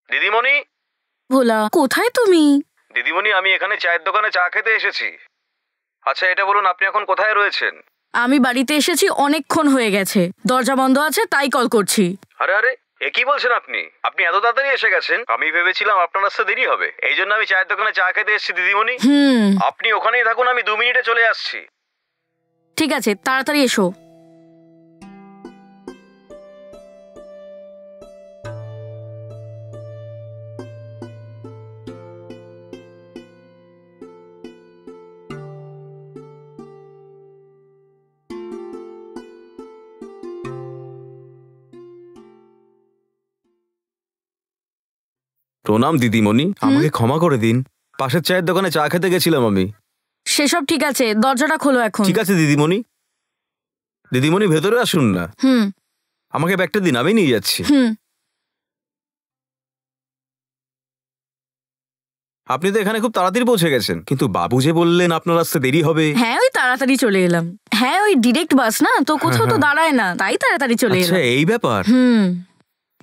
দিদিমণি। ভোলা, কোথায় তুমি? দিদিমণি, আমি এখানে চায়ের দোকানে চা খেতে এসেছি। আচ্ছা, এটা বলুন, আপনি এখন কোথায় রয়েছেন? আমি বাড়িতে এসেছি, অনেকক্ষণ হয়ে গেছে। দরজা বন্ধ আছে, তাই কল করছি। আরে আরে, এ কি বলছেন আপনি? আপনি এত তাড়াতাড়ি এসে গেছেন? আমি ভেবেছিলাম আপনার আসতে দেরি হবে, এই জন্য আমি চায়ের দোকানে চা খেতে এসেছি। দিদিমণি, আপনি ওখানেই থাকুন, আমি 2 মিনিটে চলে আসছি। ঠিক আছে, তাড়াতাড়ি এসো। প্রণাম দিদিমণি, আমাকে ক্ষমা করে দিন। পাশের চায়ের দোকানে চা খেতে গেছিলাম আমি। সেসব ঠিক আছে, দরজাটা খোলো এখন। ঠিক আছে দিদিমণি। দিদিমণি, ভেতরে আসুন না। আমাকে ব্যাগটা দিন, আমি নিয়ে যাচ্ছি। আপনি তো এখানে খুব তাড়াতাড়ি পৌঁছে গেছেন, কিন্তু বাবু যে বললেন আপনার আসতে দেরি হবে। হ্যাঁ, ওই তাড়াতাড়ি চলে এলাম। হ্যাঁ, ওই ডিরেক্ট বাস না তো, কোথাও তো দাঁড়ায় না, তাই তাড়াতাড়ি চলে এলাম। আচ্ছা, এই ব্যাপার।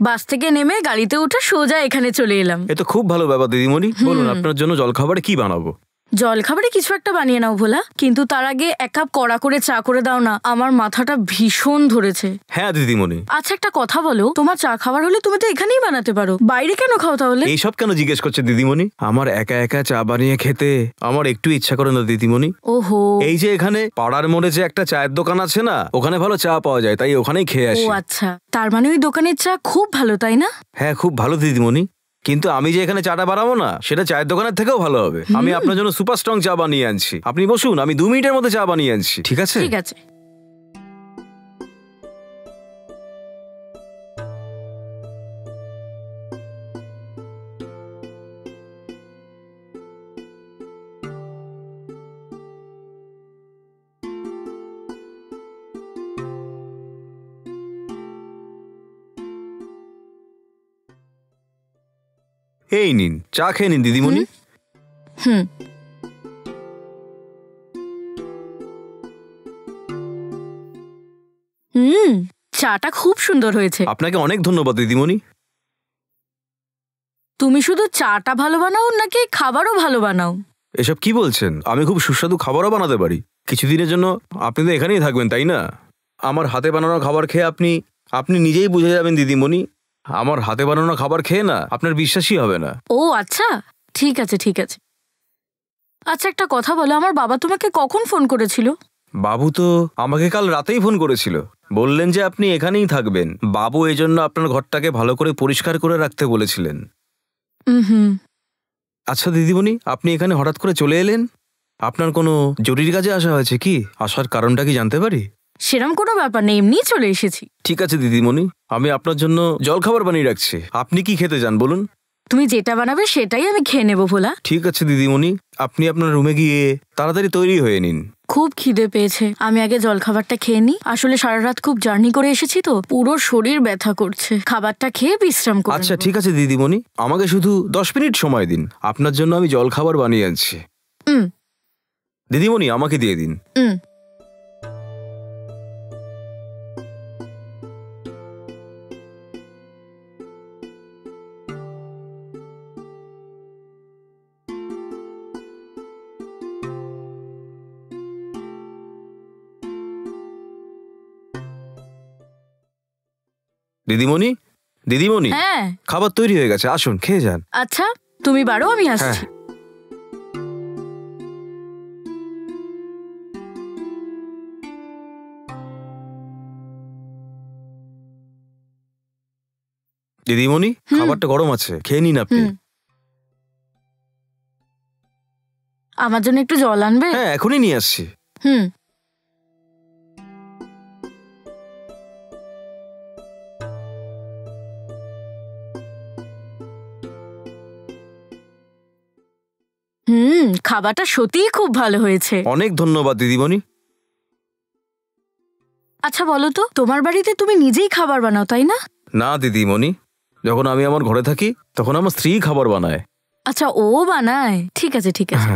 বাস থেকে নেমে গাড়িতে উঠে সোজা এখানে চলে এলাম। এ তো খুব ভালো ব্যাপার দিদিমণি। বলুন, আপনার জন্য জলখাবারে কি বানাবো? জলখাবারে কিছু একটা বানিয়ে নাও ভোলা, কিন্তু তার আগে 1 কাপ কড়া করে চা করে দাও না, আমার মাথাটা ভীষণ ধরেছে। হ্যাঁ দিদিমণি। আচ্ছা, একটা কথা বলো, তোমার চা খাবার হলে তুমি তো এখানেই বানাতে পারো, বাইরে কেন খাও তাহলে? এইসব কেন জিজ্ঞেস করছে দিদিমণি? আমার একা একা চা বানিয়ে খেতে আমার একটু ইচ্ছা করে না দিদিমণি। ওহো, এই যে এখানে পাড়ার মোড়ে যে একটা চায়ের দোকান আছে না, ওখানে ভালো চা পাওয়া যায়, তাই ওখানেই খেয়ে আসি। ও আচ্ছা, তার মানে ওই দোকানের চা খুব ভালো, তাই না? হ্যাঁ, খুব ভালো দিদিমণি, কিন্তু আমি যে এখানে চাটা বানাবো না, সেটা চায়ের দোকানের থেকেও ভালো হবে। আমি আপনার জন্য সুপার স্ট্রং চা বানিয়ে আনছি, আপনি বসুন, আমি 2 মিনিটের মধ্যে চা বানিয়ে আনছি। ঠিক আছে? ঠিক আছে। এই নিন, চা খেয়ে নিন দিদিমণি। চাটা খুব সুন্দর হয়েছে। আপনাকে অনেক ধন্যবাদ দিদিমণি। তুমি শুধু চাটা ভালো বানাও নাকি খাবারও ভালো বানাও? এসব কি বলছেন? আমি খুব সুস্বাদু খাবারও বানাতে পারি। কিছুদিনের জন্য আপনি তো এখানেই থাকবেন, তাই না? আমার হাতে বানানো খাবার খেয়ে আপনি নিজেই বুঝে যাবেন দিদিমণি। আমার হাতে বানানো খাবার খেয়ে না আপনার বিশ্বাসই হবে না। ও আচ্ছা, ঠিক আছে ঠিক আছে। আচ্ছা, একটা কথা বলো, আমার বাবা তোমাকে কখন ফোন করেছিল? বাবু তো আমাকে কাল রাতেই ফোন করেছিল, বললেন যে আপনি এখানেই থাকবেন। বাবু এই জন্য আপনার ঘরটাকে ভালো করে পরিষ্কার করে রাখতে বলেছিলেন। আচ্ছা দিদিমণি, আপনি এখানে হঠাৎ করে চলে এলেন, আপনার কোনো জরুরি কাজে আসা হয়েছে কি? আসার কারণটা কি জানতে পারি? সেরকম কোনো ব্যাপার নেই, এমনিই চলে এসেছি। ঠিক আছে দিদিমণি, আমি আপনার জন্য জলখাবার বানিয়ে রাখছি। আপনি কি খেতে চান বলুন? তুমি যেটা বানাবে সেটাই আমি খেয়ে নেবো ভোলা। ঠিক আছে দিদিমণি, আপনি আপনার রুমে গিয়ে তাড়াতাড়ি তৈরি হয়ে নিন। খুব খিদে পেয়েছে, আমি আগে জলখাবারটা খেয়ে নিই। আসলে সারা রাত খুব জার্নি করে এসেছি তো, পুরো শরীর ব্যথা করছে। খাবারটা খেয়ে বিশ্রাম করব। আচ্ছা ঠিক আছে দিদিমণি, আমাকে শুধু 10 মিনিট সময় দিন, আপনার জন্য আমি জলখাবার বানিয়ে আনছি। দিদিমণি, আমাকে দিয়ে দিন। দিদিমণি, দিদিমণি, হ্যাঁ, খাবার তৈরি হয়ে গেছে, আসুন খেয়ে যান। আচ্ছা তুমি বাড়ো, আমি আসছি। দিদিমণি, খাবারটা গরম আছে, খেয়ে নিন আপনি। আমার জন্য একটু জল আনবে? হ্যাঁ, এখনই নিয়ে আসছি। খাবারটা সত্যিই খুব ভালো হয়েছে। অনেক ধন্যবাদ দিদিমণি। আচ্ছা বলো তো, তোমার বাড়িতে তুমি নিজেই খাবার বানাও, তাই না? না দিদিমণি, যখন আমি আমার ঘরে থাকি তখন আমার স্ত্রী খাবার বানায়। আচ্ছা, ও বানায়? ঠিক আছে ঠিক আছে।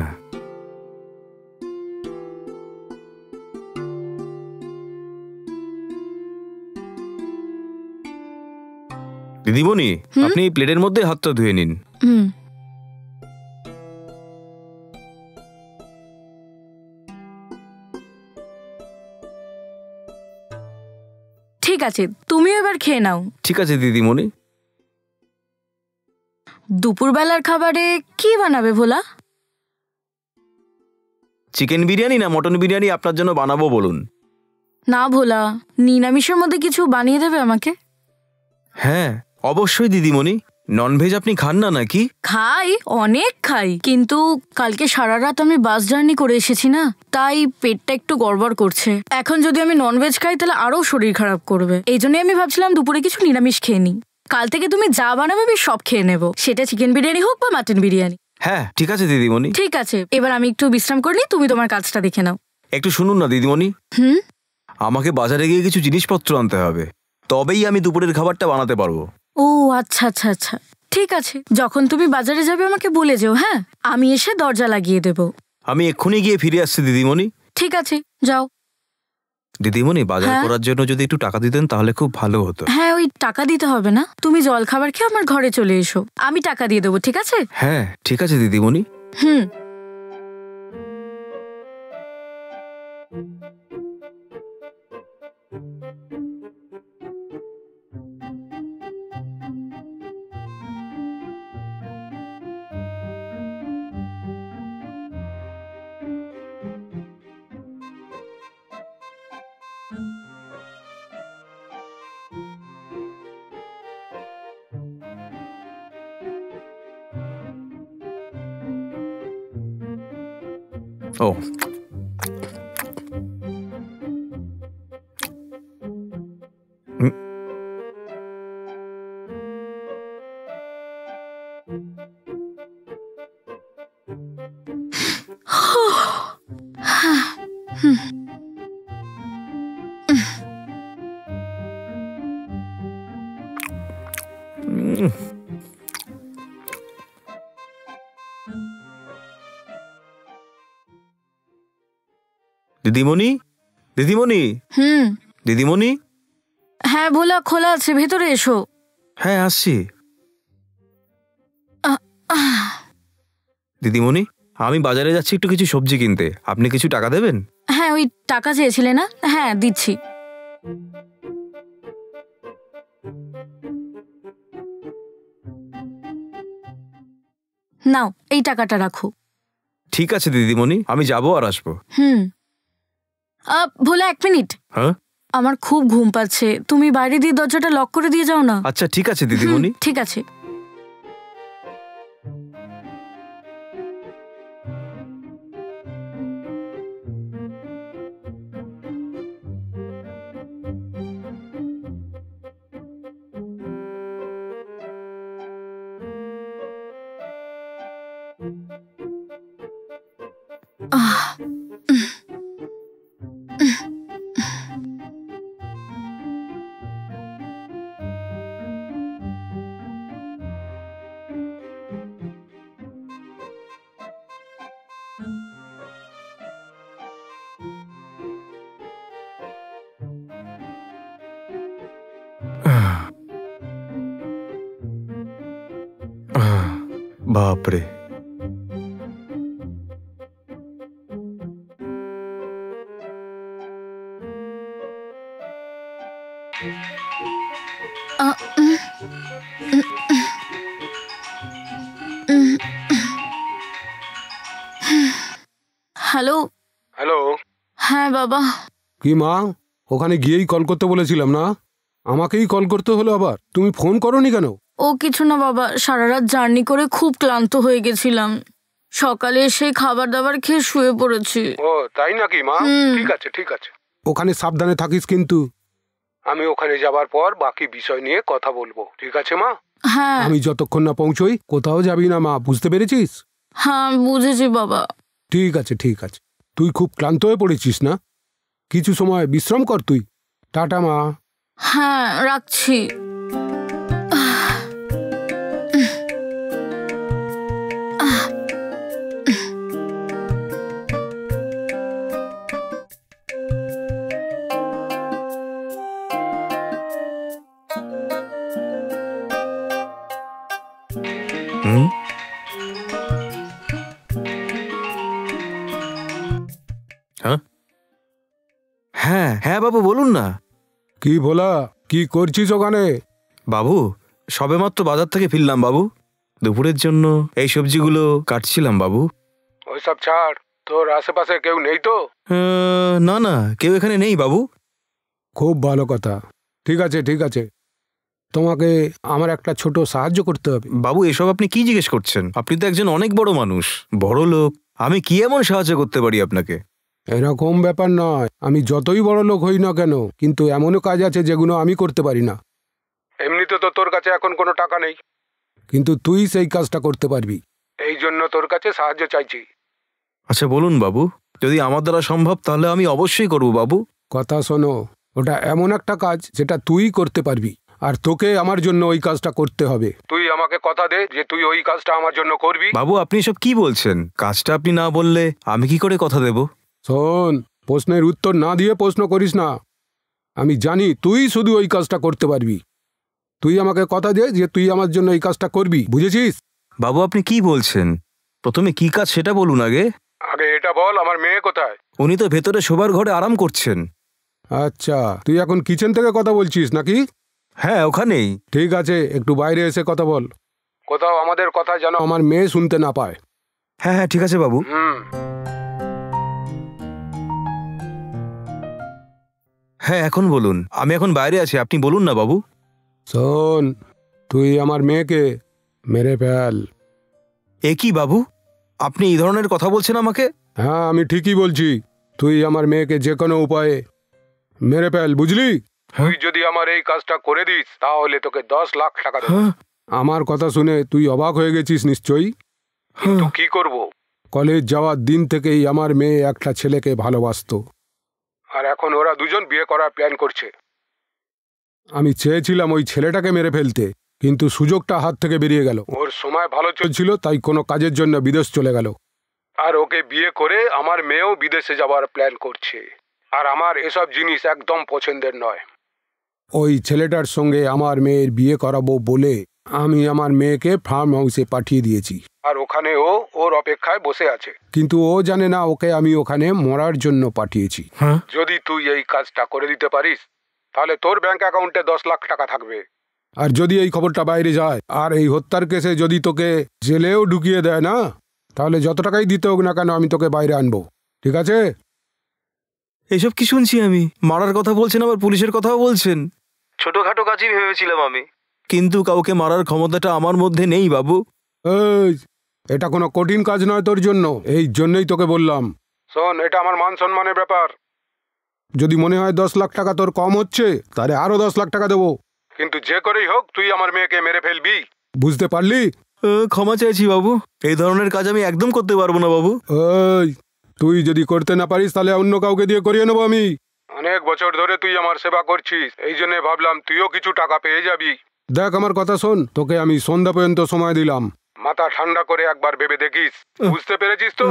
দিদিমণি, আপনি প্লেটের মধ্যে হাতটা ধুয়ে নিন। হুম। ঠিক আছে, তুমিও এবার খেয়ে নাও। ঠিক আছে দিদিমণি। দুপুরবেলার খাবারে কি বানাবে ভোলা? চিকেন বিরিয়ানি না মটন বিরিয়ানি আপনার জন্য বানাবো বলুন? না ভোলা, নিরামিষের মধ্যে কিছু বানিয়ে দেবে আমাকে। হ্যাঁ অবশ্যই দিদিমণি। ননভেজ আপনি খান না নাকি? খাই, অনেক খাই, কিন্তু কালকে সারা রাত আমি বাস জার্নি করে এসেছি না, তাই পেটটা একটু গড়বড় করছে। এখন যদি আমি ননভেজ খাই তাহলে আরো শরীর খারাপ করবে। এই জন্যই আমি ভাবছিলাম দুপুরে কিছু নিরামিষ খেয়ে নিই। কাল থেকে তুমি যা বানাবে আমি সব খেয়ে নেব, সেটা চিকেন বিরিয়ানি হোক বা মাটন বিরিয়ানি। হ্যাঁ ঠিক আছে দিদিমণি। ঠিক আছে, এবার আমি একটু বিশ্রাম করে নিই, তুমি তোমার কাজটা দেখে নাও। একটু শুনুন না দিদিমণি, হুম। আমাকে বাজারে গিয়ে কিছু জিনিসপত্র আনতে হবে, তবেই আমি দুপুরের খাবারটা বানাতে পারবো। ও আচ্ছা আচ্ছা আচ্ছা, ঠিক আছে, যখন তুমি বাজারে যাবে আমাকে বলে যেও। হ্যাঁ, আমি এসে দরজা লাগিয়ে দেব। আমি এক্ষুনি গিয়ে ফিরে আসছি দিদিমণি। ঠিক আছে, যাও। দিদিমণি, বাজার হ্যাঁ? করার জন্য যদি একটু টাকা দিতেন তাহলে খুব ভালো হতো। হ্যাঁ, ওই টাকা দিতে হবে না, তুমি জল খাবার খেয়ে আমার ঘরে চলে এসো, আমি টাকা দিয়ে দেবো। ঠিক আছে? হ্যাঁ ঠিক আছে দিদিমণি। হুম। ও হুম, উম, দিদিমণি, দিদিমণি, হুম। দিদিমণি। হ্যাঁ ভোলা, খোলা আছে, ভেতরে এসো। হ্যাঁ আসছি। আহ, আহ। দিদিমণি, আমি বাজারে যাচ্ছি একটু কিছু সবজি কিনতে, আপনি কিছু টাকা দেবেন? হ্যাঁ, ওই টাকা চেয়েছিলে না? হ্যাঁ, দিচ্ছি। নাও, এই টাকাটা রাখো। ঠিক আছে দিদিমণি, আমি যাবো আর আসবো। হুম। ভোলা, 1 মিনিট। হ্যাঁ আমার খুব ঘুম পাচ্ছে, তুমি বাইরে দিয়ে দরজাটা লক করে দিয়ে যাও না। আচ্ছা ঠিক আছে হুম, দিদিমণি। ঠিক আছে। আহ, বাপরে। আহ, উম, উম, উম, হ্যালো। হ্যালো। হ্যাঁ বাবা। কি মা, ওখানে গিয়েই কল করতে বলেছিলাম না? আমাকেই কল করতে হলো আবার, তুমি ফোন করোনি কেন? ও কিছু না বাবা, সারা রাত জার্নি করে খুব ক্লান্ত হয়ে গেছিলাম, সকালে এসে খাবার দাবার খেয়ে শুয়ে পড়েছি। ও তাই নাকি মা? হুম। ঠিক আছে ঠিক আছে, ওখানে সাবধানে থাকিস কিন্তু। আমি ওখানে যাবার পর বাকি বিষয় নিয়ে কথা বলবো, ঠিক আছে মা? হ্যাঁ। আমি যতক্ষণ না পৌঁছই কোথাও যাবি না মা, বুঝতে পেরেছিস? হ্যাঁ বুঝেছি বাবা। ঠিক আছে ঠিক আছে, তুই খুব ক্লান্ত হয়ে পড়েছিস না? কিছু সময় বিশ্রাম কর তুই। টাটা মা। হ্যাঁ, রাখছি। হুম? হ্যাঁ হ্যাঁ হ্যাঁ বাবু বলুন না। কি ভোলা, কি করছিস ওখানে? বাবু সবেমাত্র বাজার থেকে ফিরলাম বাবু, দুপুরের জন্য এই সবজিগুলো কাটছিলাম বাবু। ওইসব ছাড়, তোর আশেপাশে কেউ নেই তো? না না, কেউ এখানে নেই বাবু। খুব ভালো কথা। ঠিক আছে ঠিক আছে, তোমাকে আমার একটা ছোট সাহায্য করতে হবে। বাবু এসব আপনি কি জিজ্ঞেস করছেন? আপনি তো একজন অনেক বড় মানুষ, বড় লোক, আমি কি এমন সাহায্য করতে পারি আপনাকে? এরকম ব্যাপার নয়, আমি যতই বড় লোক হই না কেন, কিন্তু এমনও কাজ আছে যেগুলো আমি করতে পারি না। এমনিতে তো তোর কাছে এখন কোনো টাকা নেই, কিন্তু তুই সেই কাজটা করতে পারবি, এই জন্য তোর কাছে সাহায্য চাইছি। আচ্ছা বলুন বাবু, যদি আমার দ্বারা সম্ভব তাহলে আমি অবশ্যই করব বাবু। কথা শোনো, ওটা এমন একটা কাজ যেটা তুই করতে পারবি, আর তোকে আমার জন্য ওই কাজটা করতে হবে। তুই আমাকে কথা দে যে তুই ওই কাজটা আমার জন্য করবি। বাবু আপনি সব কি বলছেন? কাজটা আপনি না বললে আমি কি করে কথা দেব? শোন, প্রশ্নের উত্তর না দিয়ে প্রশ্ন করিস না। আমি জানি তুই শুধু ওই কাজটা করতে পারবি। তুই আমাকে কথা দে যে তুই আমার জন্য এই কাজটা করবি, বুঝেছিস? বাবু আপনি কি বলছেন? প্রথমে কি কাজ সেটা বলুন আগে। আগে এটা বল, আমার মেয়ে কোথায়? উনি তো ভেতরে শোবার ঘরে আরাম করছেন। আচ্ছা, তুই এখন কিচেন থেকে কথা বলছিস নাকি? হ্যাঁ ওখানেই। ঠিক আছে, একটু বাইরে এসে কথা বল। কোথাও আমাদের কথা যেন আমার মেয়ে শুনতে না পায়। হ্যাঁ হ্যাঁ ঠিক আছে বাবু। হ্যাঁ এখন বলুন, আমি এখন বাইরে আছি, আপনি বলুন না বাবু। শোন, তুই আমার মেয়েকে মেরে ফেল। এ কি বাবু, আপনি এই ধরনের কথা বলছেন আমাকে? হ্যাঁ, আমি ঠিকই বলছি। তুই আমার মেয়েকে যে কোনো উপায়ে মেরে ফেল, বুঝলি? তুই যদি আমার এই কাজটা করে দিস তাহলে তোকে 10 লাখ টাকা দেব। আমার কথা শুনে তুই অবাক হয়ে গেছিস নিশ্চয়ই। কিন্তু কি করব, কলেজ যাওয়ার দিন থেকেই আমার মেয়ে একটা ছেলেকে ভালোবাসতো, আর এখন ওরা দুজন বিয়ে করার প্ল্যান করছে। আমি চেয়েছিলাম ওই ছেলেটাকে মেরে ফেলতে, কিন্তু সুযোগটা হাত থেকে বেরিয়ে গেল। ওর সময় ভালো চলছিল, তাই কোনো কাজের জন্য বিদেশ চলে গেল, আর ওকে বিয়ে করে আমার মেয়েও বিদেশে যাওয়ার প্ল্যান করছে। আর আমার এসব জিনিস একদম পছন্দের নয়। ওই ছেলেটার সঙ্গে আমার মেয়ের বিয়ে করাবো বলে আমি আমার মেয়েকে ফার্ম হাউসে পাঠিয়ে দিয়েছি, আর ওখানে ও ওর অপেক্ষায় বসে আছে। কিন্তু ও জানে না ওকে আমি ওখানে মরার জন্য পাঠিয়েছি। যদি তুই এই কাজটা করে দিতে পারিস তাহলে তোর ব্যাংক অ্যাকাউন্টে 10 লাখ টাকা থাকবে। আর যদি এই খবরটা বাইরে যায় আর এই হত্যার কেসে যদি তোকে জেলেও ঢুকিয়ে দেয় না, তাহলে যত টাকাই দিতে হোক না কেন আমি তোকে বাইরে আনবো, ঠিক আছে? এসব কি শুনছি আমি? মারার কথা বলছেন, আবার পুলিশের কথাও বলছেন। ছোটখাটো কাজই ভেবেছিলাম আমি, কিন্তু কাউকে মারার ক্ষমতাটা আমার মধ্যে নেই বাবু। এই, এটা কোনো কঠিন কাজ নয় তোর জন্য, এই জন্যই তোকে বললাম। শোন, এটা আমার মান সম্মানের ব্যাপার। যদি মনে হয় 10 লাখ টাকা তোর কম হচ্ছে, তাহলে আরো 10 লাখ টাকা দেবো, কিন্তু যে করেই হোক তুই আমার মেয়েকে মেরে ফেলবি, বুঝতে পারলি? ক্ষমা চাইছি বাবু, এই ধরনের কাজ আমি একদম করতে পারবো না বাবু। ওই, তুই যদি করতে না পারিস তাহলে অন্য কাউকে দিয়ে করিয়ে নেবো আমি। অনেক বছর ধরে তুই আমার সেবা করছিস, এই জন্য ভাবলাম তুইও কিছু টাকা পেয়ে যাবি। দেখ আমার কথা শোন, তোকে আমি সন্ধ্যা পর্যন্ত সময় দিলাম, মাথা ঠান্ডা করে একবার ভেবে দেখিস, বুঝতে পেরেছিস তো?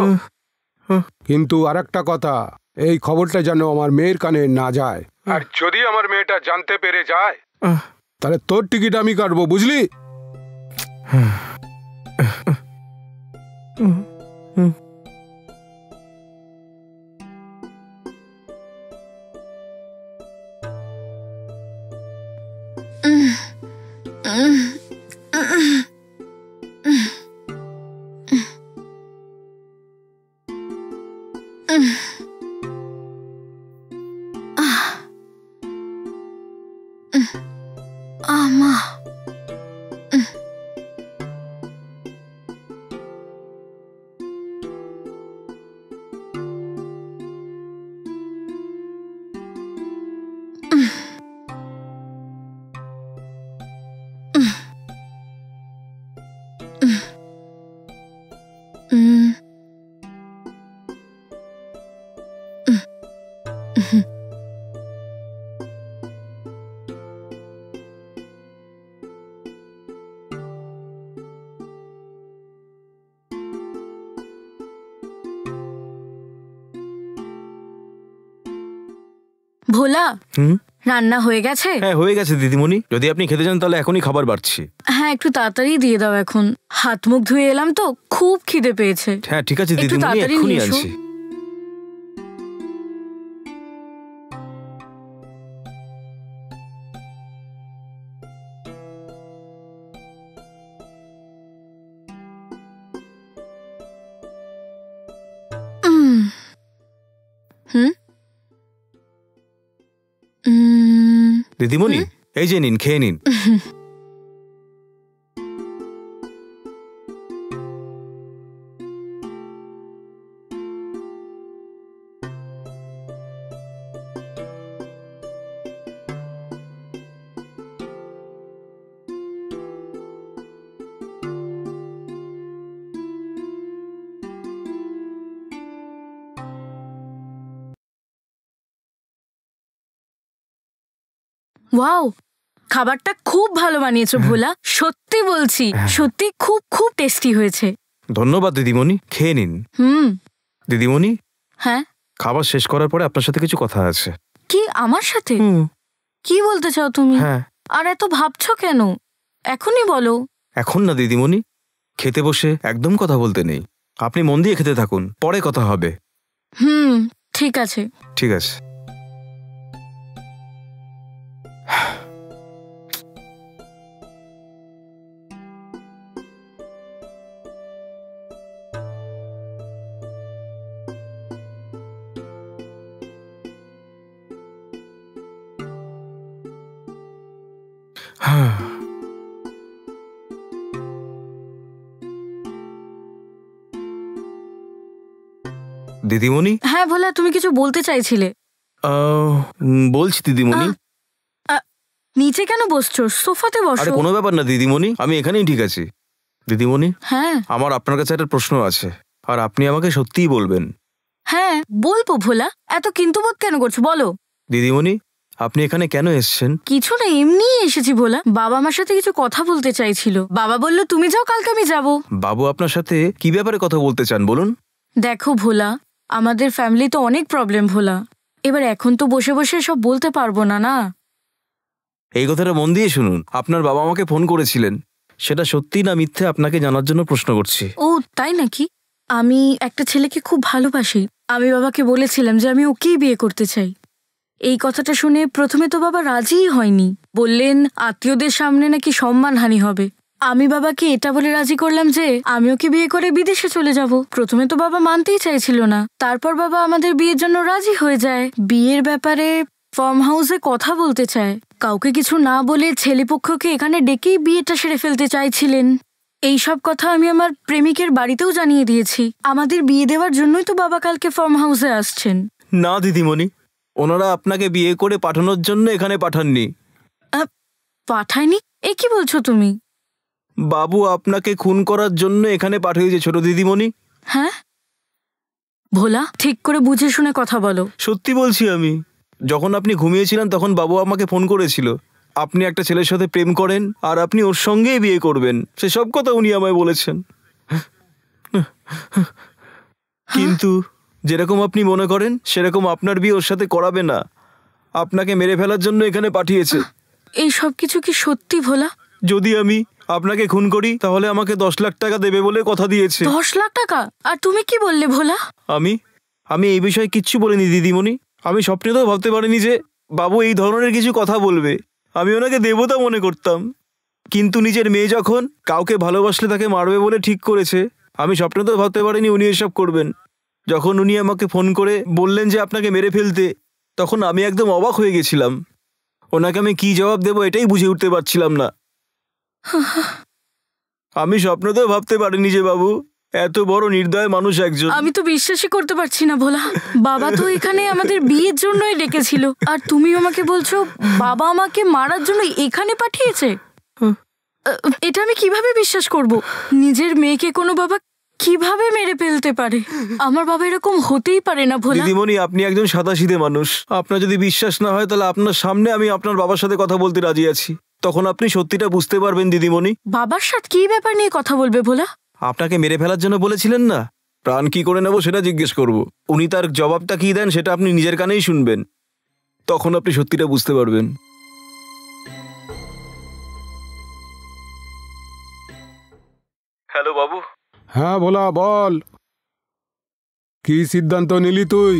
কিন্তু আরেকটা কথা, এই খবরটা যেন আমার মেয়ের কানে না যায়, আর যদি আমার মেয়েটা জানতে পেরে যায় তাহলে তোর টিকিট আমি কাটবো, বুঝলি? আমা ভোলা, হুম, রান্না হয়ে গেছে? হ্যাঁ হয়ে গেছে দিদিমণি। যদি আপনি খেতে চান তাহলে এখনই খাবার বাড়ছি। হ্যাঁ, একটু তাড়াতাড়ি দিয়ে দাও, এখন হাত মুখ ধুয়ে এলাম তো, খুব খিদে পেয়েছে। হ্যাঁ ঠিক আছে একটু দিদিমণি, তাড়াতাড়ি এক্ষুনি নিয়ে এসো। আনছি। উম, হুম দিদিমণি এই যে নিন, খেয়ে নিন। ওয়াও, খাবারটা খুব ভালো বানিয়েছো ভোলা, সত্যি বলছি, সত্যি খুব খুব টেস্টি হয়েছে। ধন্যবাদ দিদিমণি, খেয়ে নিন। হুম। দিদিমণি, হ্যাঁ, খাবার শেষ করার পরে আপনার সাথে কিছু কথা আছে। কি আমার সাথে? হুম, কি বলতে চাও তুমি? হ্যাঁ। আর এত ভাবছো কেন? এখনই বলো। এখন না দিদিমণি, খেতে বসে একদম কথা বলতে নেই। আপনি মন দিয়ে খেতে থাকুন, পরে কথা হবে। হুম, ঠিক আছে। ঠিক আছে। দিদিমণি, হ্যাঁ ভোলা, তুমি কিছু বলতে চাইছিলে। বলছি দিদিমণি। নিচে কেন বসছো? সোফাতে আরে বসো। কোনো ব্যাপার না দিদিমণি, আমি এখানেই ঠিক আছি। দিদিমণি, হ্যাঁ আমার আপনার কাছে একটা প্রশ্ন আছে, আর আপনি আমাকে সত্যিই বলবেন। হ্যাঁ বলবো ভোলা, এত কিন্তু বোধ কেন করছো, বলো। দিদিমণি, আপনি এখানে কেন এসেছেন? কিছু না, এমনিই এসেছি ভোলা। বাবা আমার সাথে কিছু কথা বলতে চাইছিল। বাবা বলল তুমি যাও, কালকে আমি যাব। বাবু আপনার সাথে কি ব্যাপারে কথা বলতে চান বলুন? দেখো ভোলা, আমাদের ফ্যামিলি তো অনেক প্রবলেম ভোলা। এবার এখন তো বসে বসে সব বলতে পারবো না না। এই কথাটা মন দিয়ে শুনুন। আপনার বাবা আমাকে ফোন করেছিলেন, সেটা সত্যি না মিথ্যে আপনাকে জানার জন্য প্রশ্ন করছি। ও তাই নাকি? আমি একটা ছেলেকে খুব ভালোবাসি। আমি বাবাকে বলেছিলাম যে আমি ওকেই বিয়ে করতে চাই। এই কথাটা শুনে প্রথমে তো বাবা রাজিই হয়নি, বললেন আত্মীয়দের সামনে নাকি সম্মানহানি হবে। আমি বাবাকে এটা বলে রাজি করলাম যে আমি ওকে বিয়ে করে বিদেশে চলে যাব। প্রথমে তো বাবা মানতেই চাইছিল না, তারপর বাবা আমাদের বিয়ের জন্য রাজি হয়ে যায়। বিয়ের ব্যাপারে ফার্ম হাউসে কথা বলতে চায়, কাউকে কিছু না বলে ছেলেপক্ষকে এখানে ডেকেই বিয়েটা সেরে ফেলতে চাইছিলেন। এই সব কথা আমি আমার প্রেমিকের বাড়িতেও জানিয়ে দিয়েছি। আমাদের বিয়ে দেওয়ার জন্যই তো বাবা কালকে ফার্ম হাউসে আসছেন। না দিদিমণি, ওনারা আপনাকে বিয়ে করে পাঠানোর জন্য এখানে পাঠাননি। পাঠায়নি? এ কি বলছো তুমি? বাবু আপনাকে খুন করার জন্য এখানে পাঠিয়েছে ছোট দিদিমণি। হ্যাঁ ভোলা, ঠিক করে বুঝে শুনে কথা বলো। সত্যি বলছি আমি। যখন আপনি ঘুমিয়েছিলেন তখন বাবু আমাকে ফোন করেছিল, আপনি একটা ছেলের সাথে প্রেম করেন আর আপনি ওর সঙ্গেই বিয়ে করবেন, সেসব কথা উনি আমায় বলেছেন। কিন্তু যেরকম আপনি মনে করেন সেরকম আপনার বিয়ে ওর সাথে করাবে না, আপনাকে মেরে ফেলার জন্য এখানে পাঠিয়েছে। এই সব কিছু কি সত্যি ভোলা? যদি আমি আপনাকে খুন করি তাহলে আমাকে 10 লাখ টাকা দেবে বলে কথা দিয়েছে। 10 লাখ টাকা? আর তুমি কি বললে ভোলা? আমি এই বিষয়ে কিচ্ছু বলিনি দিদিমণি। আমি স্বপ্নেতেও ভাবতে পারিনি যে বাবু এই ধরনের কিছু কথা বলবে। আমি ওনাকে দেবতা মনে করতাম, কিন্তু নিজের মেয়ে যখন কাউকে ভালোবাসলে তাকে মারবে বলে ঠিক করেছে, আমি স্বপ্নেতেও ভাবতে পারিনি উনি এসব করবেন। যখন উনি আমাকে ফোন করে বললেন যে আপনাকে মেরে ফেলতে, তখন আমি একদম অবাক হয়ে গেছিলাম। ওনাকে আমি কি জবাব দেবো এটাই বুঝে উঠতে পারছিলাম না। আমি স্বপ্নেতেও ভাবতে পারিনি যে বাবু এত বড় নির্দয় মানুষ একজন। আমি তো বিশ্বাসই করতে পারছি না ভোলা। বাবা তো এখানে আমাদের বিয়ের জন্যই ডেকেছিল, আর তুমি আমাকে বলছো বাবা আমাকে মারার জন্য এখানে পাঠিয়েছে। এটা আমি কিভাবে বিশ্বাস করব? নিজের মেয়েকে কোনো বাবা কিভাবে মেরে ফেলতে পারে? আমার বাবা এরকম হতেই পারে না ভোলা। দিদিমণি, আপনি একজন সাদাসিধে মানুষ। আপনার যদি বিশ্বাস না হয় তাহলে আপনার সামনে আমি আপনার বাবার সাথে কথা বলতে রাজি আছি, তখন আপনি সত্যিটা বুঝতে পারবেন দিদিমণি। বাবার সাথে কি ব্যাপার নিয়ে কথা বলবে ভোলা? আপনাকে মেরে ফেলার জন্য বলেছিলেন না, প্রাণ কি করে নেব সেটা জিজ্ঞেস করব। উনি তার জবাবটা কি দেন সেটা আপনি নিজের কানেই শুনবেন। তখন আপনি সত্যিটা বুঝতে পারবেন। হ্যালো বাবু। হ্যাঁ ভোলা, বল কি সিদ্ধান্ত নিলি তুই?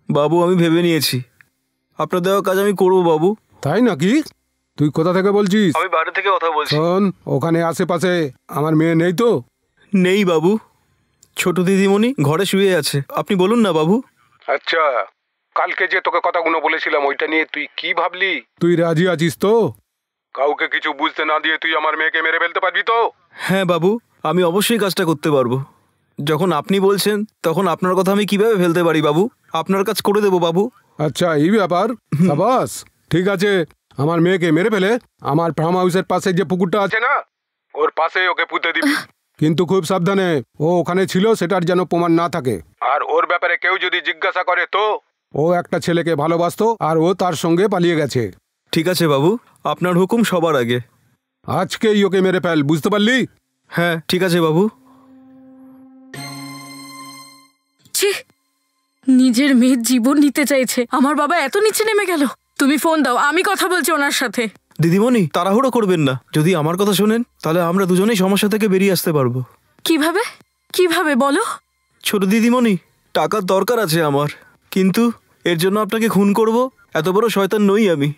বাবু আমি ভেবে নিয়েছি, আপনার দেওয়া কাজ আমি করবো বাবু। তাই নাকি? তুই কোথা থেকে বলছিস? আমি বাইরে থেকে কথা বলছি। শোন, ওখানে আশেপাশে আমার মেয়ে নেই তো? নেই বাবু, ছোট দিদিমণি ঘরে শুয়ে আছে। আপনি বলুন না বাবু। আচ্ছা, কালকে যে তোকে কথাগুলো বলেছিলাম ওইটা নিয়ে তুই কি ভাবলি? তুই রাজি আছিস তো? কাউকে কিছু বুঝতে না দিয়ে তুই আমার মেয়েকে মেরে ফেলতে পারবি তো? হ্যাঁ বাবু, আমি অবশ্যই কাজটা করতে পারবো। যখন আপনি বলছেন তখন আপনার কথা আমি কিভাবে ফেলতে পারি বাবু? আপনার কাজ করে দেবো বাবু। আচ্ছা, এই ব্যাপার। সাবাস, ঠিক আছে। আমার মেয়েকে মেরে ফেলে আমার ফার্ম হাউসের পাশে যে পুকুরটা আছে না, ওর পাশে ওকে পুঁতে দিবি। কিন্তু খুব সাবধানে, ও ওখানে ছিল সেটার যেন প্রমাণ না থাকে। আর ওর ব্যাপারে কেউ যদি জিজ্ঞাসা করে তো ও একটা ছেলেকে ভালোবাসতো আর ও তার সঙ্গে পালিয়ে গেছে। ঠিক আছে বাবু, আপনার হুকুম সবার আগে। আজকেই ওকে মেরে ফেল, বুঝতে পারলি? হ্যাঁ ঠিক আছে বাবু। ছি, নিজের মেয়ের জীবন নিতে চাইছে, আমার বাবা এত নিচে নেমে গেল। তুমি ফোন দাও, আমি কথা বলছি ওনার সাথে। দিদিমণি তাড়াহুড়ো করবেন না, যদি আমার কথা শোনেন তাহলে আমরা দুজনেই সমস্যা থেকে বেরিয়ে আসতে পারবো। কিভাবে কিভাবে বলো? ছোট দিদিমণি, টাকার দরকার আছে আমার, কিন্তু এর জন্য আপনাকে খুন করব এত বড় শয়তান নই আমি।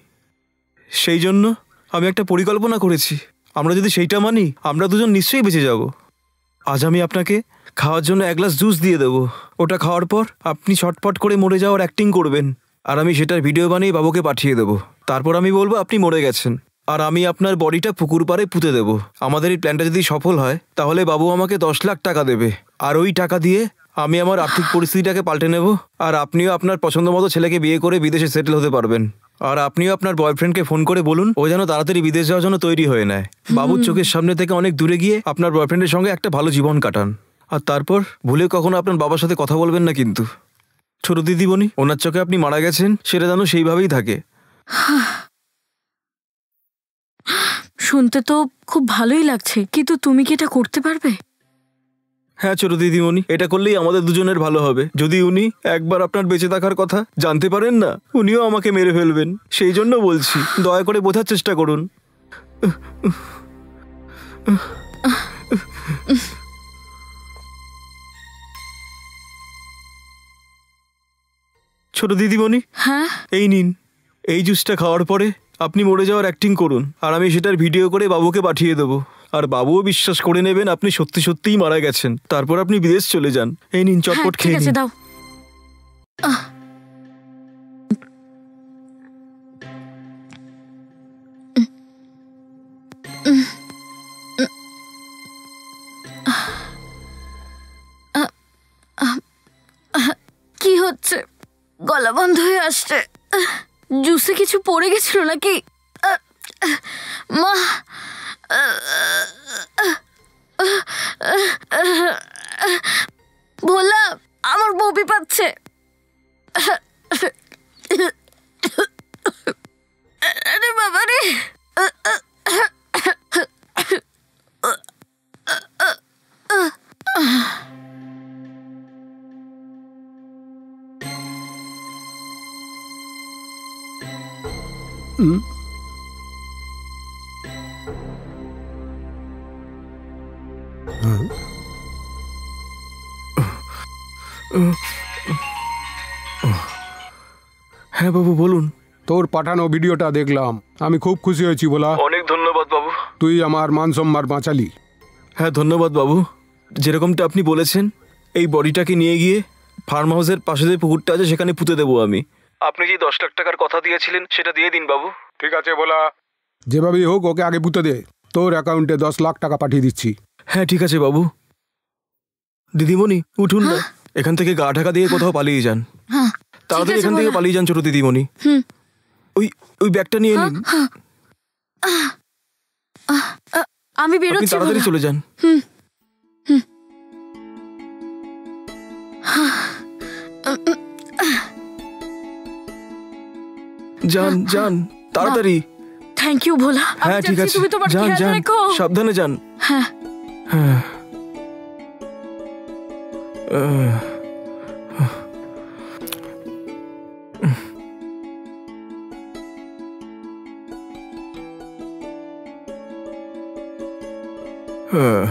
সেই জন্য আমি একটা পরিকল্পনা করেছি, আমরা যদি সেইটা মানি আমরা দুজন নিশ্চয়ই বেঁচে যাব। আজ আমি আপনাকে খাওয়ার জন্য এক গ্লাস জুস দিয়ে দেবো, ওটা খাওয়ার পর আপনি ছটফট করে মরে যাওয়ার অ্যাক্টিং করবেন, আর আমি সেটার ভিডিও বানিয়ে বাবুকে পাঠিয়ে দেবো। তারপর আমি বলবো আপনি মরে গেছেন, আর আমি আপনার বডিটা পুকুর পাড়ে পুঁতে দেবো। আমাদের এই প্ল্যানটা যদি সফল হয় তাহলে বাবু আমাকে 10 লাখ টাকা দেবে, আর ওই টাকা দিয়ে আমি আমার আর্থিক পরিস্থিতিটাকে পাল্টে নেব, আর আপনিও আপনার পছন্দ মতো ছেলেকে বিয়ে করে বিদেশে সেটেল হতে পারবেন। আর আপনিও আপনার বয়ফ্রেন্ডকে ফোন করে বলুন ও যেন তাড়াতাড়ি বিদেশ যাওয়ার জন্য তৈরি হয়ে নেয়। বাবুর চোখের সামনে থেকে অনেক দূরে গিয়ে আপনার বয়ফ্রেন্ডের সঙ্গে একটা ভালো জীবন কাটান, আর তারপর ভুলে কখনো আপনার বাবার সাথে কথা বলবেন না কিন্তু। ছোট দিদিমণি, ওনার চোখে আপনি মারা গেছেন সেটা যেন সেইভাবেই থাকে। শুনতে তো খুব ভালোই লাগছে, কিন্তু তুমি কি এটা করতে পারবে? হ্যাঁ ছোট দিদিমণি, এটা করলেই আমাদের দুজনের ভালো হবে। যদি উনি একবার আপনার বেঁচে থাকার কথা জানতে পারেন না, উনিও আমাকে মেরে ফেলবেন। সেই জন্য বলছি, দয়া করে বোঝার চেষ্টা করুন। ছোট দিদিমণি, হ্যাঁ এই নিন, এই জুসটা খাওয়ার পরে আপনি মরে যাওয়ার অ্যাক্টিং করুন, আর আমি সেটার ভিডিও করে বাবুকে পাঠিয়ে দেবো, আর বাবুও বিশ্বাস করে নেবেন আপনি সত্যি সত্যিই মারা গেছেন। তারপর আপনি বিদেশ চলে যান। এই নিন, হ্যাঁ, চটপট ঠিক খেয়ে আছে, নিন। দাও। কি হচ্ছে? গলা বন্ধ হয়ে আসছে। জুসে কিছু পড়ে গেছিল নাকি? মা, ভোলা, আমার বমি পাচ্ছে। আরে বাবা রে। হ্যাঁ বাবু বলুন। তোর পাঠানো ভিডিওটা দেখলাম, আমি খুব খুশি হয়েছি বলা। অনেক ধন্যবাদ বাবু। তুই আমার মান সম্মান বাঁচালি। হ্যাঁ ধন্যবাদ বাবু। যেরকমটা আপনি বলেছেন, এই বডিটাকে নিয়ে গিয়ে ফার্ম হাউসের পাশে যে পুকুরটা আছে সেখানে পুঁতে দেবো আমি। আপনি যে 10 লাখ টাকার কথা দিয়েছিলেন সেটা দিয়ে দিন বাবু। ঠিক আছে বলা, যেভাবেই হোক ওকে আগে পুঁতে দে। তোর অ্যাকাউন্টে 10 লাখ টাকা পাঠিয়ে দিচ্ছি। হ্যাঁ ঠিক আছে বাবু। দিদিমণি উঠুন না, এখান থেকে গা ঢাকা দিয়ে কোথাও পালিয়ে যান। তাড়াতাড়ি এখান থেকে পালিয়ে যান ছোট দিদিমণি। ওই ওই ব্যাগটা নিয়ে নিন। আমি আপনি বেরোচ্ছি। তাড়াতাড়ি চলে যান। যান যান তাড়াতাড়ি। থ্যাংক ইউ ভোলা। হ্যাঁ ঠিক আছে, তুমি তোমার যান খেয়াল যান, রেখো। সাবধানে যান। হ্যাঁ। হ্যাঁ। আহ,